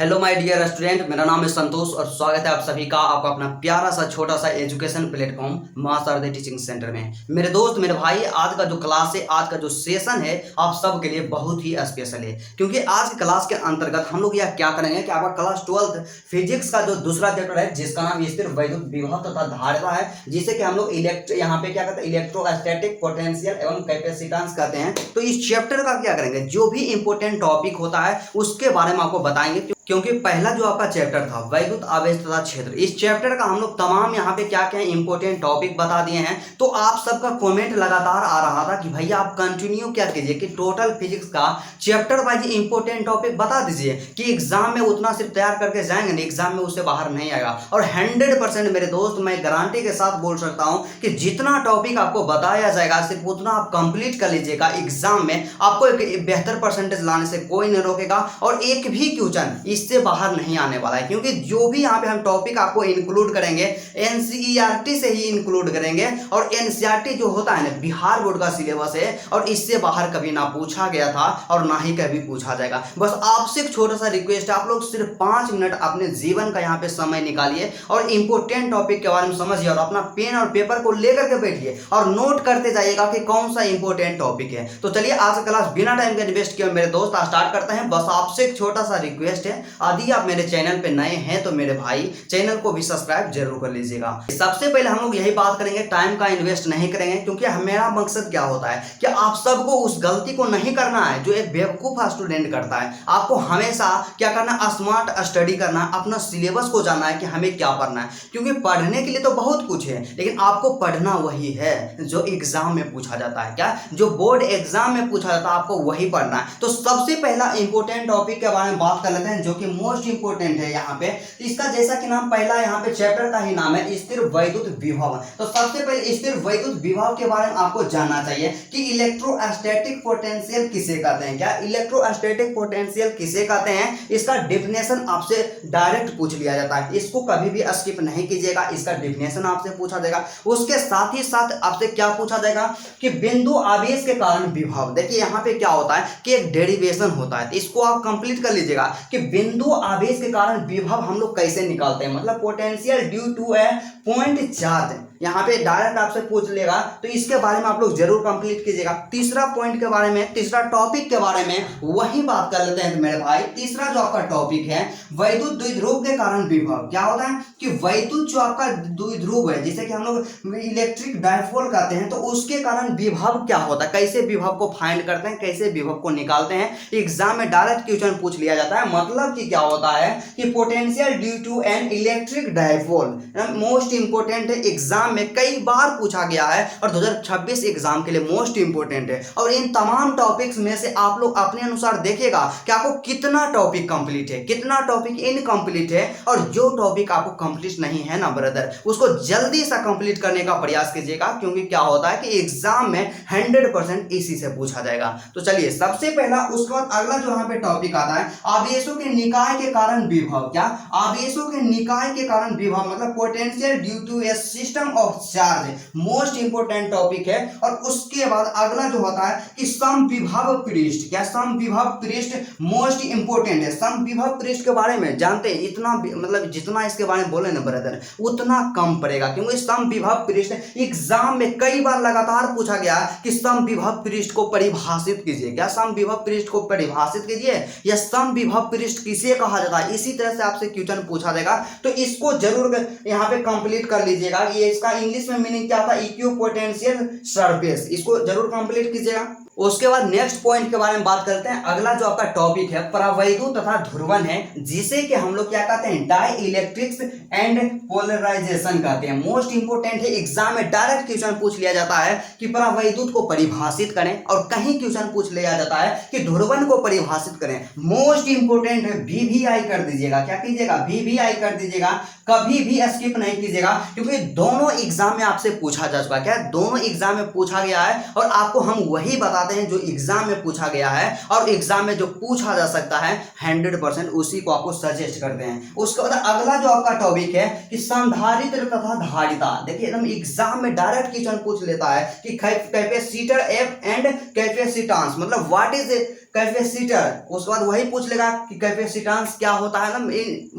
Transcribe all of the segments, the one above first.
Hello my dear student, मेरा नाम है संतोष और स्वागत है आप सभी का आपका अपना प्यारा सा छोटा सा एजुकेशन प्लेटफॉर्म मां शारदे टीचिंग सेंटर में। मेरे दोस्त मेरे भाई, आज का जो क्लास है, आज का जो सेशन है, आप सब के लिए बहुत ही स्पेशल है, क्योंकि आज की क्लास के अंतर्गत हम लोग यह क्या करेंगे कि आपका क्लास 12 फिजिक्स का जो दूसरा चैप्टर है, जिसका नाम स्थिर वैद्युत विभव तथा धारिता है, जिसे कि हम लोग यहाँ पे क्या कहते हैं, इलेक्ट्रोस्टैटिक पोटेंशियल एवं कैपेसिटेंस कहते हैं। तो इस चैप्टर का क्या करेंगे, जो भी इंपॉर्टेंट टॉपिक होता है उसके बारे में आपको बताएंगे, क्योंकि पहला जो आपका चैप्टर था वैद्युत आवेश तथा क्षेत्र, इस चैप्टर का हम लोग तमाम यहाँ पे क्या क्या इंपॉर्टेंट टॉपिक बता दिए हैं। तो आप सबका कमेंट लगातार आ रहा था कि भैया आप कंटिन्यू क्या कीजिए कि टोटल फिजिक्स का चैप्टर वाइज इंपॉर्टेंट टॉपिक बता दीजिए, कि एग्जाम में उतना सिर्फ तैयार करके जाएंगे नहीं, एग्जाम में उससे बाहर नहीं आएगा। और 100% मेरे दोस्त मैं गारंटी के साथ बोल सकता हूँ कि जितना टॉपिक आपको बताया जाएगा सिर्फ उतना आप कंप्लीट कर लीजिएगा, एग्जाम में आपको एक बेहतर परसेंटेज लाने से कोई नहीं रोकेगा और एक भी क्वेश्चन इससे बाहर नहीं आने वाला है। क्योंकि जो भी यहाँ पे हम टॉपिक आपको इंक्लूड करेंगे एनसीईआरटी से ही इंक्लूड करेंगे, और एनसीईआरटी जो होता है ना बिहार बोर्ड का सिलेबस है, और इससे बाहर कभी ना पूछा गया था और ना ही कभी पूछा जाएगा। बस आपसे एक छोटा सा रिक्वेस्ट है, आप लोग सिर्फ 5 मिनट अपने जीवन का यहाँ पे समय निकालिए और इंपॉर्टेंट टॉपिक के बारे में समझिए, और अपना पेन और पेपर को लेकर के बैठिए और नोट करते जाइएगा कि कौन सा इंपॉर्टेंट टॉपिक है। तो चलिए आज का क्लास बिना टाइम के इन्वेस्ट किए मेरे दोस्त स्टार्ट करते हैं। बस आपसे एक छोटा सा रिक्वेस्ट है, यदि आप मेरे चैनल पे नए हैं तो मेरे भाई चैनल को भी सब्सक्राइब जरूर कर लीजिएगा। सबसे पहले हम लोग यही बात करेंगे, टाइम का इन्वेस्ट नहीं करेंगे, क्योंकि मेरा मकसद क्या होता है कि आप सबको उस गलती को नहीं करना है जो एक बेवकूफ स्टूडेंट करता है। आपको हमेशा क्या करना, स्मार्ट स्टडी करना, अपना सिलेबस को जानना है कि हमें क्या पढ़ना है, क्योंकि पढ़ने के लिए तो बहुत कुछ है, लेकिन आपको पढ़ना वही है जो एग्जाम में पूछा जाता है। क्या, जो बोर्ड एग्जाम में पूछा जाता है आपको वही पढ़ना है। तो सबसे पहला इंपॉर्टेंट टॉपिक के बारे में बात कर लेते हैं, जो कि मोस्ट इंपोर्टेंट है यहाँ पे। इसका जैसा कि नाम पहला यहाँ पे चैप्टर का ही नाम है स्थिर वैद्युत विभव। तो सबसे पहले स्थिर वैद्युत विभव के बारे में आपको जानना चाहिए कि इलेक्ट्रोस्टैटिक पोटेंशियल किसे कहते हैं। क्या इलेक्ट्रोस्टैटिक पोटेंशियल किसे कहते हैं, इसका डेफिनेशन आपसे डायरेक्ट पूछ लिया जाता है, इसको कभी भी स्किप नहीं कीजिएगा, इसका डेफिनेशन आपसे पूछा जाएगा। उसके साथ ही साथ आपसे क्या पूछा जाएगा कि बिंदु आवेश के कारण विभव। देखिए यहाँ पे क्या होता है कि एक डेरिवेशन होता है, इसको आप कंप्लीट कर लीजिएगा कि बिंदु आवेश के कारण विभव हम लोग कैसे निकालते हैं, मतलब potential due to a point charge. यहाँ पे डायरेक्ट आपसे पूछ लेगा, तो इसके बारे में आप लोग जरूर कंप्लीट कीजिएगा। तीसरा पॉइंट के बारे में, तीसरा टॉपिक के बारे में वही बात कर लेते हैं मेरे भाई। तीसरा जो आपका टॉपिक है वैद्युत द्विध्रुव के कारण विभव। क्या होता है कि वैद्युत जो आपका द्विध्रुव है, जिसे कि हम लोग इलेक्ट्रिक डायपोल कहते हैं, तो उसके कारण विभव क्या होता है, कैसे विभव को फाइंड करते हैं, कैसे विभव को निकालते हैं, एग्जाम में डायरेक्ट क्वेश्चन पूछ लिया जाता है। मतलब कि क्या होता है कि potential due to an electric dipole most important है, एग्जाम में कई बार पूछा गया है और 2026 एग्जाम के लिए मोस्ट इंपोर्टेंट है। और इन तमाम टॉपिक्स में से आप लोग अपने अनुसार देखिएगा कि आपको कितना टॉपिक कंप्लीट है, कितना टॉपिक इनकम्प्लीट है, और जो टॉपिक आपको कंप्लीट नहीं है ना ब्रदर, उसको जल्दी से कंप्लीट करने का प्रयास कीजिएगा, क्योंकि क्या होता है कि एग्जाम में 100% इसी से पूछा जाएगा। तो चलिए सबसे पहला, उसके बाद अगला जो यहाँ पे टॉपिक आता है आवेशों के निकाय के कारण विभव। क्या, आवेशों के निकाय के कारण विभव मतलब potential due to a system of charge, most important topic है। और उसके बाद अगला जो होता है कि समविभव पृष्ठ। क्या, समविभव पृष्ठ मोस्ट इंपोर्टेंट है। समविभव पृष्ठ के बारे में जानते हैं, इतना मतलब जितना इसके बारे में बोले ना ब्रदर उतना कम पड़ेगा, क्योंकि समविभव पृष्ठ एग्जाम में कई बार लगातार पूछा गया कि समविभव पृष्ठ को परिभाषित कीजिए। क्या, समविभव पृष्ठ को परिभाषित कीजिए, या समविभव पृष्ठ किसे कहा जाता है, इसी तरह से आपसे क्वेश्चन पूछा जाएगा। तो इसको जरूर यहाँ पे कंप्लीट कर लीजिएगा। ये इसका इंग्लिश में मीनिंग क्या था, इक्विपोटेंशियल सरफेस, इसको जरूर कंप्लीट कीजिएगा। उसके बाद नेक्स्ट पॉइंट के बारे में बात करते हैं। अगला जो आपका टॉपिक है परावैद्युत तथा ध्रुवन है, जिसे कि हम लोग क्या कहते हैं, डाई इलेक्ट्रिक्स एंड पोलराइजेशन कहते हैं। मोस्ट इंपोर्टेंट है, एग्जाम में डायरेक्ट क्वेश्चन पूछ लिया जाता है कि परावैद्युत को परिभाषित करें, और कहीं क्वेश्चन पूछ लिया जाता है कि ध्रुवन को परिभाषित करें। मोस्ट इंपोर्टेंट है, VVI कर दीजिएगा। क्या कीजिएगा, VVI कर दीजिएगा, कभी भी स्किप नहीं कीजिएगा, क्योंकि दोनों एग्जाम में आपसे पूछा जा चुका है। क्या, दोनों एग्जाम में पूछा गया है, और आपको हम वही बताते हैं जो एग्जाम में पूछा गया है, और एग्जाम में जो पूछा जा सकता है 100% उसी को आपको सजेस्ट करते हैं। उसके बाद अगला जो आपका टॉपिक है कि संधारित्र तथा धारिता। देखिए एकदम एग्जाम में डायरेक्ट क्वेश्चन पूछ लेता है कि कैपेसिटर एंड कैपेसिटेंस मतलब व्हाट इज कैपेसिटर, उसके बाद वही पूछ लेगा कि कैपेसिटेंस क्या होता है ना,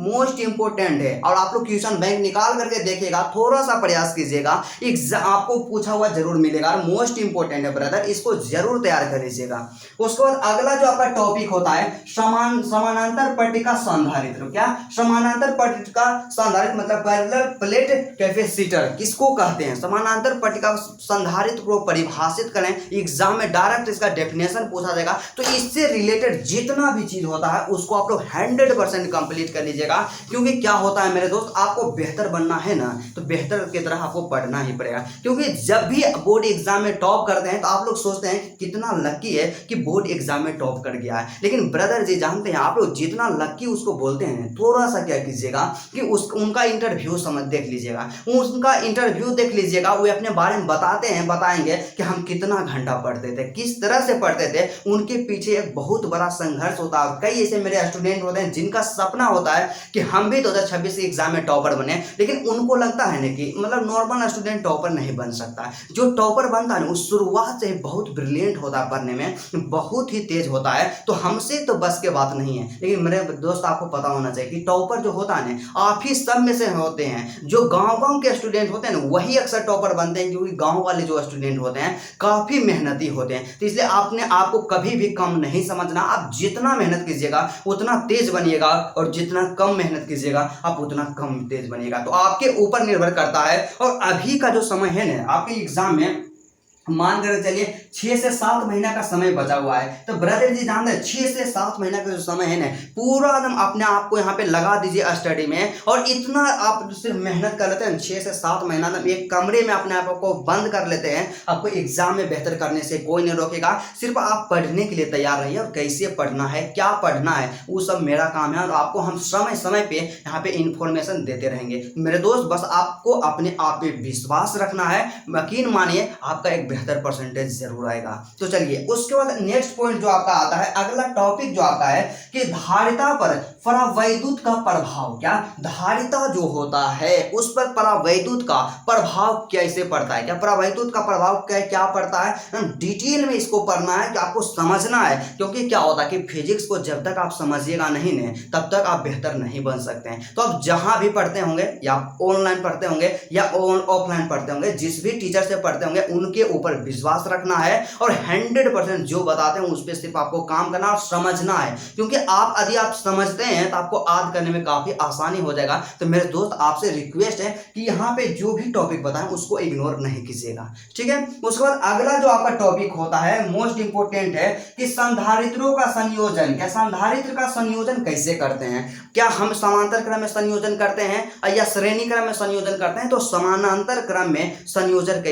मोस्ट इंपोर्टेंट है। और आप लोग क्वेश्चन बैंक निकाल करके देखेगा, थोड़ा सा प्रयास कीजिएगा, एग्जाम आपको पूछा हुआ जरूर मिलेगा, मोस्ट इंपोर्टेंट है ब्रदर, इसको जरूर तैयार कर लीजिएगा। उसके बाद अगला जो आपका टॉपिक होता है समानांतर पट्टिका संधारित्र। क्या समानांतर पट्टिका संधारित्र मतलब पैरेलल प्लेट कैपेसिटर किसको कहते हैं, समानांतर पट्टिका संधारित्र को परिभाषित करें, एग्जाम में डायरेक्ट इसका डेफिनेशन पूछा जाएगा। तो इससे रिलेटेड जितना भी चीज होता है उसको आप लोग 100% कंप्लीट कर लीजिएगा, क्योंकि क्या होता है मेरे दोस्त, आपको बेहतर बनना है ना तो बेहतर की तरह आपको पढ़ना ही पड़ेगा। क्योंकि जब भी बोर्ड एग्जाम में टॉप करते हैं तो आप लोग सोचते हैं कि कितना लकी है कि बोर्ड एग्जाम में टॉप कर गया है, लेकिन ब्रदर जी जानते हैं आप लोग जितना लकी उसको बोलते हैं, थोड़ा सा क्या कीजिएगा कि उनका इंटरव्यू देख लीजिएगा, उनका इंटरव्यू देख लीजिएगा, वो अपने बारे में बताएंगे कि हम कितना घंटा पढ़ते थे, किस तरह से पढ़ते थे, उनके पीछे एक बहुत बड़ा संघर्ष होता है। कई ऐसे मेरे स्टूडेंट होते हैं जिनका सपना होता है कि हम भी 2026 के एग्जाम में टॉपर बने, लेकिन उनको लगता है ना कि मतलब नॉर्मल स्टूडेंट टॉपर नहीं बन सकता। जो टॉपर बनता है उस शुरुआत से बहुत ब्रिलियंट होता है, पढ़ने में बहुत ही तेज होता है, तो हमसे तो बस के बात नहीं है। लेकिन मेरे दोस्त आपको पता होना चाहिए कि टॉपर जो होता है ना आप ही सब में से होते हैं। जो गांव के स्टूडेंट होते हैं ना वही अक्सर टॉपर बनते हैं, क्योंकि गांव वाले जो स्टूडेंट होते हैं काफी मेहनती होते हैं। तो इसलिए आपको कभी भी कम नहीं समझना, आप जितना मेहनत कीजिएगा उतना तेज बनिएगा, और जितना कम मेहनत कीजिएगा आप उतना कम तेज बनिएगा। तो आपके ऊपर निर्भर करता है। और अभी का जो समय है ना आपके एग्जाम में मान कर चलिए 6 से 7 महीना का समय बचा हुआ है, तो ब्रदर जी जानते हैं 6 से 7 महीना का जो समय है ना पूरा एकदम अपने आप को यहाँ पे लगा दीजिए स्टडी में, और इतना आप सिर्फ मेहनत कर लेते हैं 6 से 7 महीना एक कमरे में अपने आप को बंद कर लेते हैं। आपको एग्जाम में बेहतर करने से कोई नहीं रोकेगा, सिर्फ आप पढ़ने के लिए तैयार रहिए, और कैसे पढ़ना है क्या पढ़ना है वो सब मेरा काम है, और आपको हम समय समय पे यहाँ पे इंफॉर्मेशन देते रहेंगे मेरे दोस्त। बस आपको अपने आप पे विश्वास रखना है, यकीन मानिए आपका एक बेहतर परसेंटेज जरूर आएगा। तो चलिए उसके बाद नेक्स्ट पॉइंट जो आपका आता है, अगला टॉपिक जो आता है कि धारिता पर परावैद्युत का प्रभाव। क्या धारिता जो होता है उस पर परावैद्युत का प्रभाव कैसे पड़ता है, क्या परावैद्युत का प्रभाव क्या पड़ता है, डिटेल में इसको पढ़ना है कि आपको समझना है। क्योंकि क्या होता है कि फिजिक्स को जब तक आप समझिएगा नहीं ने तब तक आप बेहतर नहीं बन सकते हैं। तो आप जहां भी पढ़ते होंगे, या ऑनलाइन पढ़ते होंगे या ऑफलाइन पढ़ते होंगे, जिस भी टीचर से पढ़ते होंगे उनके ऊपर विश्वास रखना है, और 100% जो बताते हैं उस पर सिर्फ आपको काम करना और समझना है। क्योंकि यदि आप समझते हैं तो आपको याद करने में काफी आसानी हो जाएगा। तो मेरे दोस्त आपसे रिक्वेस्ट है कि यहाँ पे जो भी टॉपिक बताएं उसको इग्नोर नहीं कीजिएगा, ठीक है। उसके बाद अगला जो आपका टॉपिक होता है मोस्ट इंपोर्टेंट है कि संधारित्रों का संयोजन। क्या संधारित्र का संयोजन कैसे करते हैं, क्या हम समांतर क्रम में संयोजन करते हैं या श्रेणी क्रम में संयोजन करते हैं। तो समानांतर क्रम में संयोजन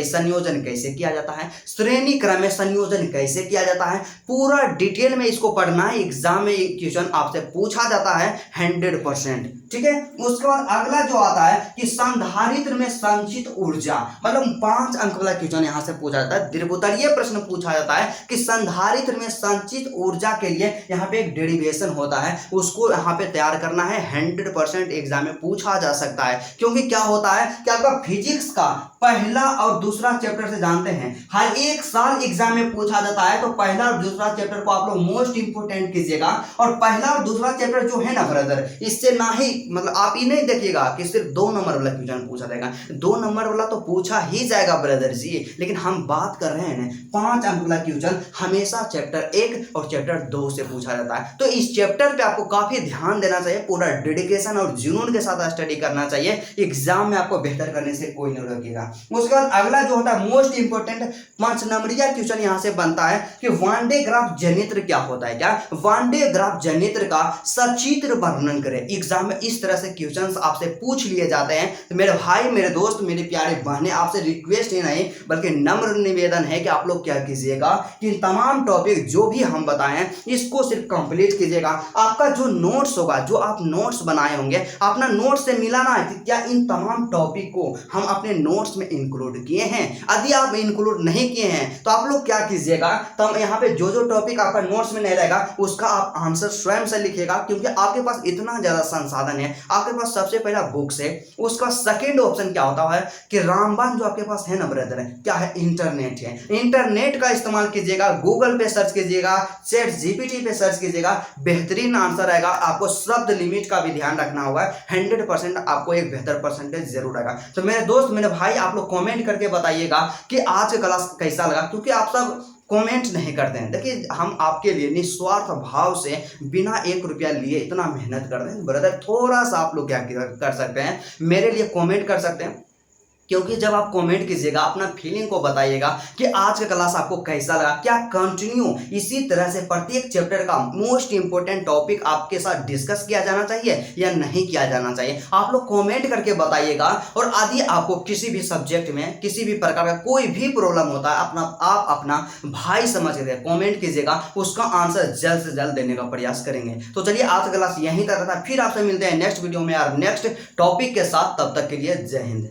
कैसे किया जाता है, श्रेणी क्रम में संयोजन कैसे किया जाता है, पूरा डिटेल में इसको पढ़ना है। एग्जाम में क्वेश्चन आपसे पूछा जाता है 100%, ठीक है। उसके बाद अगला जो आता है कि संधारित्र में संचित ऊर्जा, मतलब 5 अंक वाला क्वेश्चन यहां से पूछा जाता है, दीर्घोत्तरीय प्रश्न पूछा जाता है कि संधारित्र में संचित ऊर्जा के लिए यहाँ पे एक डेरिवेशन होता है, उसको यहाँ पे तैयार करना है। 100% एग्जाम में पूछा जा सकता है। क्योंकि क्या होता है कि आपका फिजिक्स का पहला और दूसरा चैप्टर से जानते हैं हर एक साल एग्जाम में पूछा जाता है, तो पहला और दूसरा चैप्टर को आप लोग मोस्ट इंपोर्टेंट कीजिएगा। और पहला और दूसरा चैप्टर जो है ना ब्रदर, इससे ना ही मतलब आप ये नहीं देखिएगा कि सिर्फ 2 नंबर वाला क्वेश्चन पूछा जाएगा, 2 नंबर वाला तो पूछा ही जाएगा ब्रदर जी, लेकिन हम बात कर रहे हैं 5 अंक वाला क्वेश्चन हमेशा चैप्टर 1 और चैप्टर 2 से पूछा जाता है। तो इस चैप्टर पे आपको काफी ध्यान देना चाहिए, पूरा डेडिकेशन और जुनून के साथ स्टडी करना चाहिए, एग्जाम में आपको बेहतर करने से कोई नहीं रोकेगा। उसके बाद अगला जो होता है मोस्ट इंपोर्टेंट 5 नंबरिया क्वेश्चन यहां से बनता है कि वान डे ग्राफ जनित्र क्या होता है। क्या वान डे ग्राफ जनित्र का सचित्र वर्णन करें। एग्जाम में इस तरह से क्वेश्चंस आपसे पूछ लिए जाते हैं। तो मेरे भाई, मेरे दोस्त, मेरे प्यारे बहनें, आपसे रिक्वेस्ट ही नहीं बल्कि नम्र निवेदन है कि आप लोग क्या कीजिएगा कि इन तमाम टॉपिक जो भी हम बताएं इसको सिर्फ कंप्लीट कीजिएगा। आपका जो नोट्स होगा, जो आप नोट्स बनाए होंगे, अपना नोट्स से मिलाना है कि क्या इन तमाम टॉपिक को हम अपने नोट्स में इंक्लूड किए हैं। यदि आप इंक्लूड इंक्लूड नहीं किए हैं तो आप लोग क्या कीजिएगा, तो हम यहाँ पे जो जो टॉपिक आपका नोट्स में नहीं रहेगा उसका आप आंसर स्वयं से लिखिएगा, क्योंकि आपके पास इतना ज़्यादा संसाधन है। आपके पास सबसे पहला बुक्स है, उसका सेकेंड ऑप्शन क्या होता है कि रामबाण जो आपके पास है ना ब्रदर, क्या है, इंटरनेट है। इंटरनेट का इस्तेमाल कीजिएगा, गूगल पे सर्च कीजिएगा, चैट जीपीटी पे सर्च कीजिएगा, बेहतरीन आंसर आएगा। आपको शब्द लिमिट का भी ध्यान रखना होगा, 100% आपको एक बेहतर परसेंटेज जरूर आएगा। तो मेरे दोस्त मेरे भाई आप लोग कमेंट करके बताइएगा कि आज का क्लास कैसा लगा, क्योंकि आप सब कमेंट नहीं करते हैं। देखिए हम आपके लिए निस्वार्थ भाव से बिना 1 रुपया लिए इतना मेहनत करते हैं ब्रदर। थोड़ा सा आप लोग क्या कर सकते हैं, मेरे लिए कमेंट कर सकते हैं, क्योंकि जब आप कमेंट कीजिएगा अपना फीलिंग को बताइएगा कि आज का क्लास आपको कैसा लगा, क्या कंटिन्यू इसी तरह से प्रत्येक चैप्टर का मोस्ट इंपोर्टेंट टॉपिक आपके साथ डिस्कस किया जाना चाहिए या नहीं किया जाना चाहिए, आप लोग कमेंट करके बताइएगा। और यदि आपको किसी भी सब्जेक्ट में किसी भी प्रकार का कोई भी प्रॉब्लम होता है, आप अपना भाई समझ के कमेंट कीजिएगा, उसका आंसर जल्द से जल्द देने का प्रयास करेंगे। तो चलिए आज का क्लास यहीं तक था, फिर आपसे मिलते हैं नेक्स्ट वीडियो में और नेक्स्ट टॉपिक के साथ। तब तक के लिए जय हिंद।